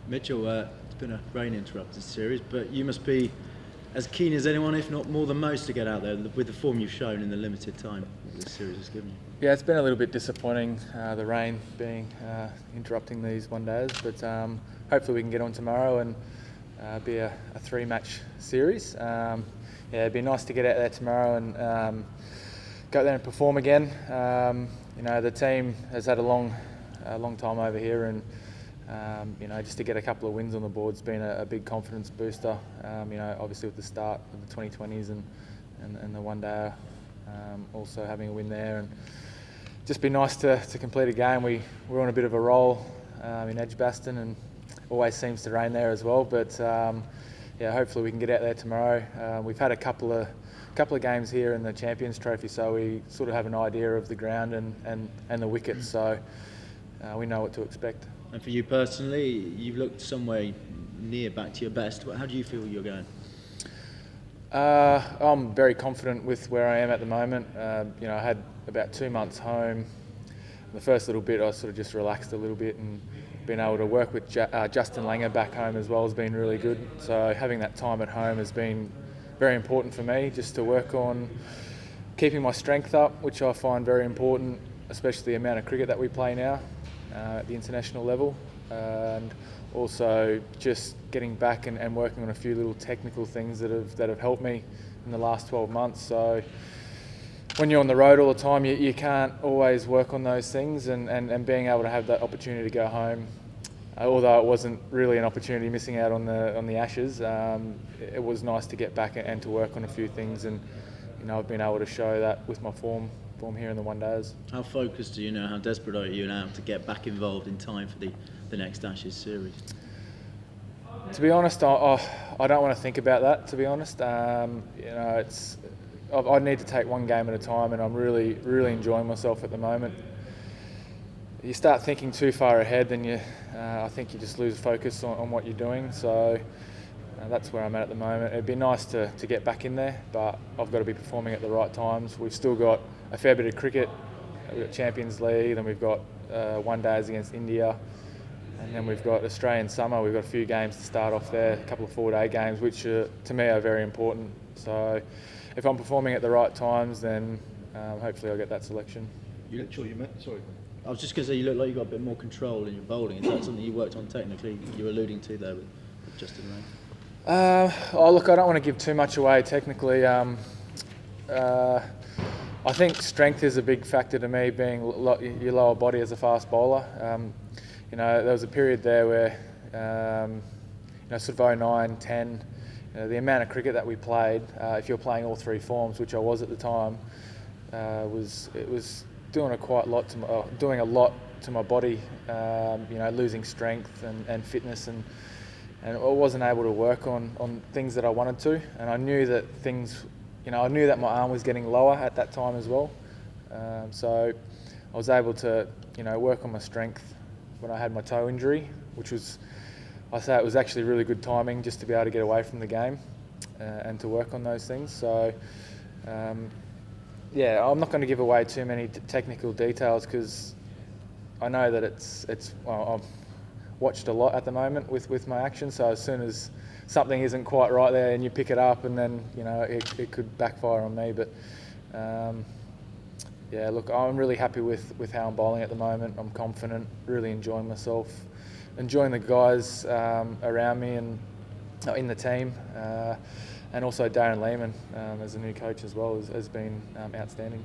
Mitchell, it's been a rain-interrupted series, but you must be as keen as anyone, if not more than most, to get out there with the form you've shown in the limited time this series has given you. Yeah, it's been a little bit disappointing, the rain being interrupting these one days, but hopefully we can get on tomorrow and be a three-match series. Yeah, it'd be nice to get out there tomorrow and go there and perform again. The team has had a long time over here, and just to get a couple of wins on the board's been a big confidence booster. Obviously with the start of the 2020s and the one day, also having a win there, and just be nice to complete a game. We're on a bit of a roll in Edgbaston, and always seems to rain there as well. But hopefully we can get out there tomorrow. We've had a couple of games here in the Champions Trophy, so we sort of have an idea of the ground and the wickets, so we know what to expect. And for you personally, you've looked somewhere near back to your best. How do you feel you're going? I'm very confident with where I am at the moment. I had about 2 months home. The first little bit I sort of just relaxed a little bit, and being able to work with Justin Langer back home as well has been really good. So having that time at home has been very important for me, just to work on keeping my strength up, which I find very important, especially the amount of cricket that we play now at the international level, and also just getting back and working on a few little technical things that have helped me in the last 12 months. So when you're on the road all the time, you can't always work on those things, and being able to have that opportunity to go home, although it wasn't really an opportunity, missing out on the Ashes, it was nice to get back and to work on a few things, and I've been able to show that with my form here in the one days. How focused are you now? How desperate are you now to get back involved in time for the next Ashes series? To be honest, I don't want to think about that. To be honest, I need to take one game at a time, and I'm really enjoying myself at the moment. You start thinking too far ahead, then I think you just lose focus on what you're doing. So that's where I'm at the moment. It'd be nice to get back in there, but I've got to be performing at the right times. We've still got a fair bit of cricket. We've got Champions League, then we've got one days against India, and then we've got Australian summer. We've got a few games to start off there, a couple of 4-day games, which to me are very important. So if I'm performing at the right times, then hopefully I'll get that selection. Sorry. I was just going to say, you look like you've got a bit more control in your bowling. Is that something you worked on technically? You were alluding to there with Justin Langer. Look, I don't want to give too much away technically. I think strength is a big factor to me, being your lower body as a fast bowler. There was a period there where, sort of 09, 10, the amount of cricket that we played, if you're playing all three forms, which I was at the time, it was doing a lot to my body, losing strength and fitness, and I wasn't able to work on things that I wanted to, and I knew that I knew that my arm was getting lower at that time as well. So I was able to, work on my strength when I had my toe injury, which was, it was actually really good timing just to be able to get away from the game and to work on those things. So I'm not going to give away too many technical details, because I know that I've watched a lot at the moment with my action. So as soon as something isn't quite right there and you pick it up, and then it could backfire on me. But look, I'm really happy with how I'm bowling at the moment. I'm confident, really enjoying myself, enjoying the guys around me and in the team, and also Darren Lehmann as a new coach as well has been outstanding.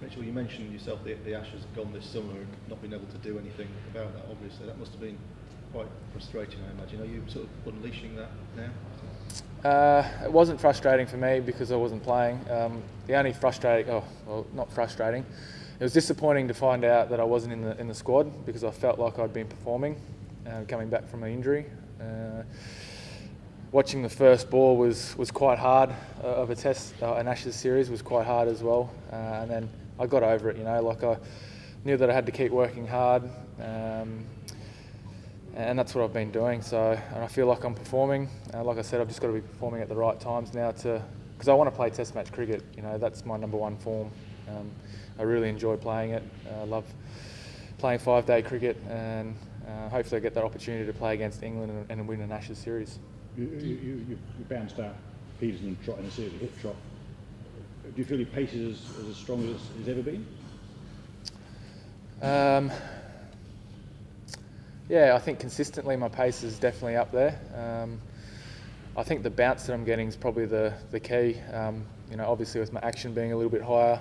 Mitchell, you mentioned yourself the Ashes have gone this summer and not been able to do anything about that. Obviously, that must have been quite frustrating, I imagine. Are you sort of unleashing that now? It wasn't frustrating for me because I wasn't playing. The only not frustrating. It was disappointing to find out that I wasn't in the squad, because I felt like I'd been performing, coming back from an injury. Watching the first ball was quite hard of a test. An Ashes series was quite hard as well, and then I got over it. I knew that I had to keep working hard. And that's what I've been doing. And I feel like I'm performing. Like I said, I've just got to be performing at the right times now because I want to play Test match cricket. That's my number one form. I really enjoy playing it. I love playing 5-day cricket, and hopefully I get that opportunity to play against England and win an Ashes series. You bounced out Peterson and Trott in a series, a hit Trott. Do you feel your pace is as strong as it's ever been? Yeah, I think consistently my pace is definitely up there. I think the bounce that I'm getting is probably the key. Obviously with my action being a little bit higher,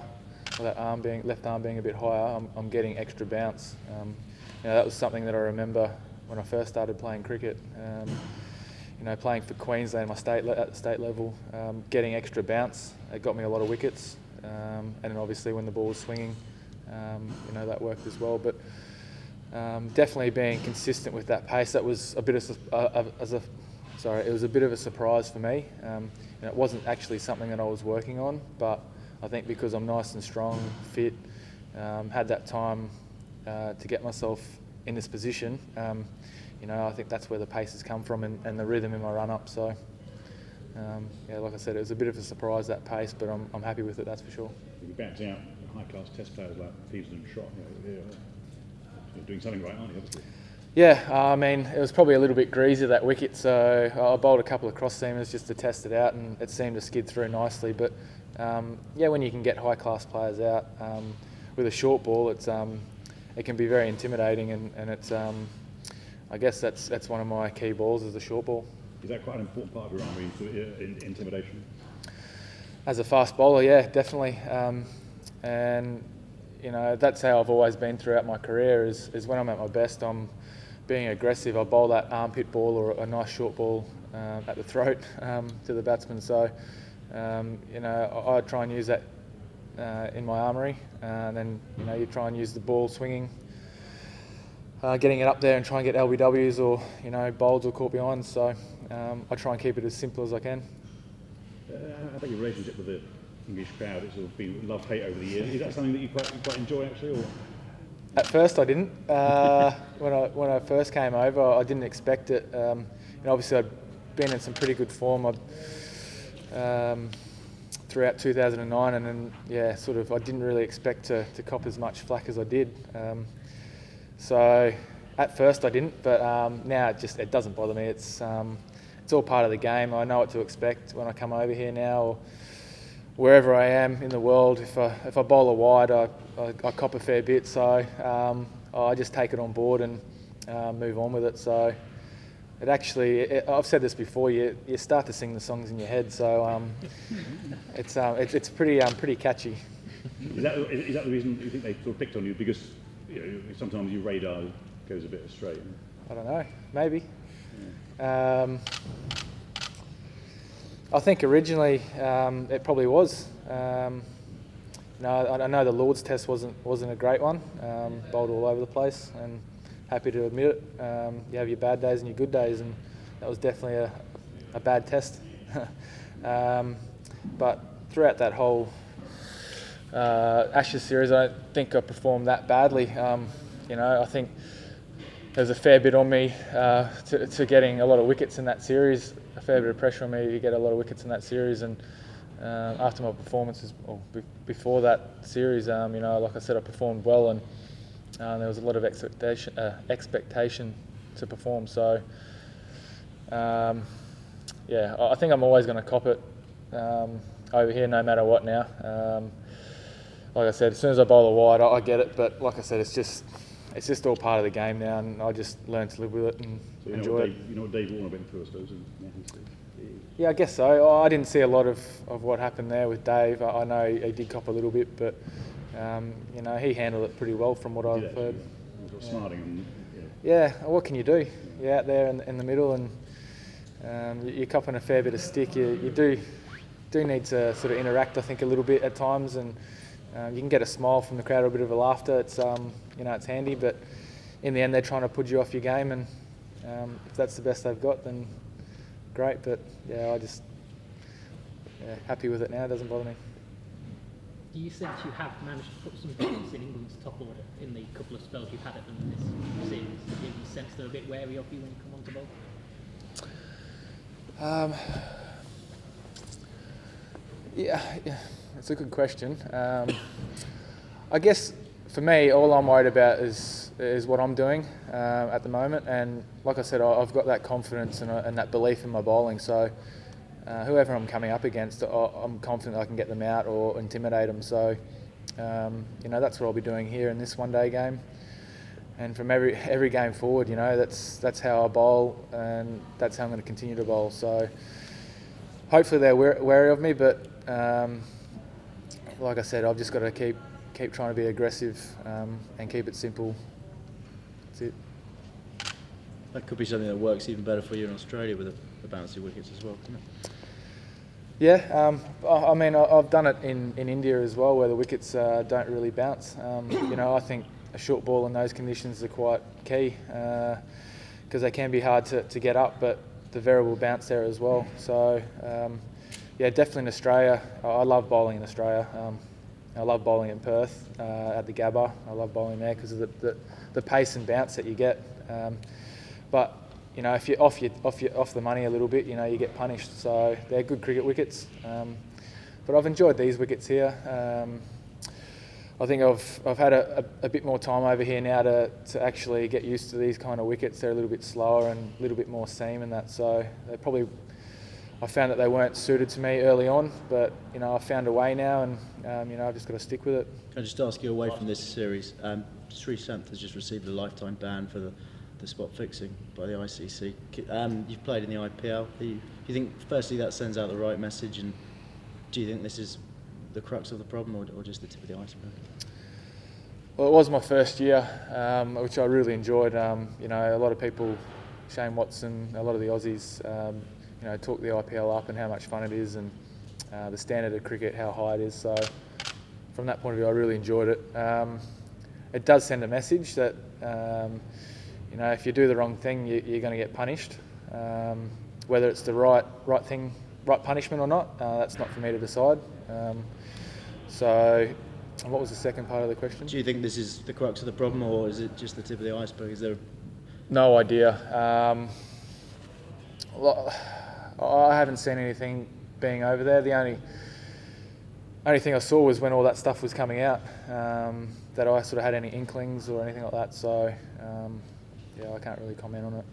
or that left arm being a bit higher, I'm getting extra bounce. That was something that I remember when I first started playing cricket. Playing for Queensland, at the state level, getting extra bounce, it got me a lot of wickets. And then obviously when the ball was swinging, that worked as well. But definitely being consistent with that pace, that was a bit it was a bit of a surprise for me. It wasn't actually something that I was working on, but I think because I'm nice and strong, fit, had that time to get myself in this position, I think that's where the pace has come from and the rhythm in my run-up. So, like I said, it was a bit of a surprise, that pace, but I'm happy with it, that's for sure. You're bouncing out high-class Test players like Peterson and Trott. You're doing something right, aren't you, obviously? Yeah, it was probably a little bit greasy, that wicket, so I bowled a couple of cross-seamers just to test it out, and it seemed to skid through nicely. But, when you can get high-class players out with a short ball, it can be very intimidating, and it's... I guess that's one of my key balls, is the short ball. Is that quite an important part of your arm, intimidation? As a fast bowler, yeah, definitely. And that's how I've always been throughout my career. Is when I'm at my best, I'm being aggressive. I bowl that armpit ball or a nice short ball at the throat to the batsman. So I try and use that in my armoury, and then you try and use the ball swinging. Getting it up there and try and get LBWs or bowls or caught behind. So I try and keep it as simple as I can. How about your relationship with the English crowd? It's sort of been love-hate over the years. Is that something that you quite enjoy actually? Or? At first I didn't. When I first came over, I didn't expect it. Obviously I'd been in some pretty good form throughout 2009, and then I didn't really expect to cop as much flack as I did. So at first I didn't, but now it doesn't bother me. It's all part of the game. I know what to expect when I come over here now, or wherever I am in the world. If I bowl a wide, I cop a fair bit. So I just take it on board and move on with it. So I've said this before. You start to sing the songs in your head. So it's pretty catchy. Is that the reason you think they sort of picked on you? Because sometimes your radar goes a bit astray. I don't know, maybe. Yeah. I think originally it probably was. I know the Lord's Test wasn't a great one. Bowled all over the place, and happy to admit it. You have your bad days and your good days, and that was definitely a bad test. But throughout that whole Ashes series, I don't think I performed that badly. I think there's a fair bit on me to getting a lot of wickets in that series, a fair bit of pressure on me to get a lot of wickets in that series. And after my performances, or before that series, like I said, I performed well, and there was a lot of expectation to perform. So, I think I'm always going to cop it over here, no matter what now. Like I said, as soon as I bowl a wide, I get it. But like I said, it's just all part of the game now, and I just learn to live with it and enjoy it. You know what Dave Warner went through, I suppose. Yeah, I guess so. I didn't see a lot of what happened there with Dave. I know he did cop a little bit, but he handled it pretty well from what I've heard. Smarting and, yeah, what can you do? You're out there in the middle, and you're copping a fair bit of stick. You do need to sort of interact, I think, a little bit at times, and you can get a smile from the crowd or a bit of a laughter. It's it's handy, but in the end they're trying to put you off your game, and if that's the best they've got, then great. But I just happy with it now. It doesn't bother me. Do you sense you have managed to put some balance in England's top order in the couple of spells you've had at them in this series? Do you sense they're a bit wary of you when you come onto bowl? Yeah, it's a good question. I guess for me, all I'm worried about is is what I'm doing at the moment. And like I said, I've got that confidence and that belief in my bowling. So whoever I'm coming up against, I'm confident I can get them out or intimidate them. So that's what I'll be doing here in this one-day game. And from every game forward, that's how I bowl, and that's how I'm going to continue to bowl. So hopefully they're wary of me, but like I said, I've just got to keep trying to be aggressive and keep it simple. That's it. That could be something that works even better for you in Australia with the bouncy wickets as well, couldn't it? Yeah, I mean, I've done it in India as well, where the wickets don't really bounce. I think a short ball in those conditions are quite key because they can be hard to get up, but the variable bounce there as well. So, definitely in Australia. I love bowling in Australia. I love bowling in Perth at the Gabba. I love bowling there because of the pace and bounce that you get. But if you're off the money a little bit, you get punished. So they're good cricket wickets. But I've enjoyed these wickets here. I think I've had a bit more time over here now to actually get used to these kind of wickets. They're a little bit slower and a little bit more seam and that. So I found that they weren't suited to me early on, but I've found a way now, and I've just got to stick with it. Can I just ask you, away from this series, Sri Sant has just received a lifetime ban for the spot fixing by the ICC. You've played in the IPL. Do you think, firstly, that sends out the right message, and do you think this is the crux of the problem, or just the tip of the iceberg? Well, it was my first year, which I really enjoyed. A lot of people, Shane Watson, a lot of the Aussies, talk the IPL up and how much fun it is, and the standard of cricket, how high it is. So from that point of view, I really enjoyed it. It does send a message that if you do the wrong thing, you're going to get punished. Whether it's the right thing, right punishment or not, that's not for me to decide. So what was the second part of the question? Do you think this is the crux of the problem, or is it just the tip of the iceberg? Is there? No idea. I haven't seen anything being over there. The only thing I saw was when all that stuff was coming out, that I sort of had any inklings or anything like that. So I can't really comment on it.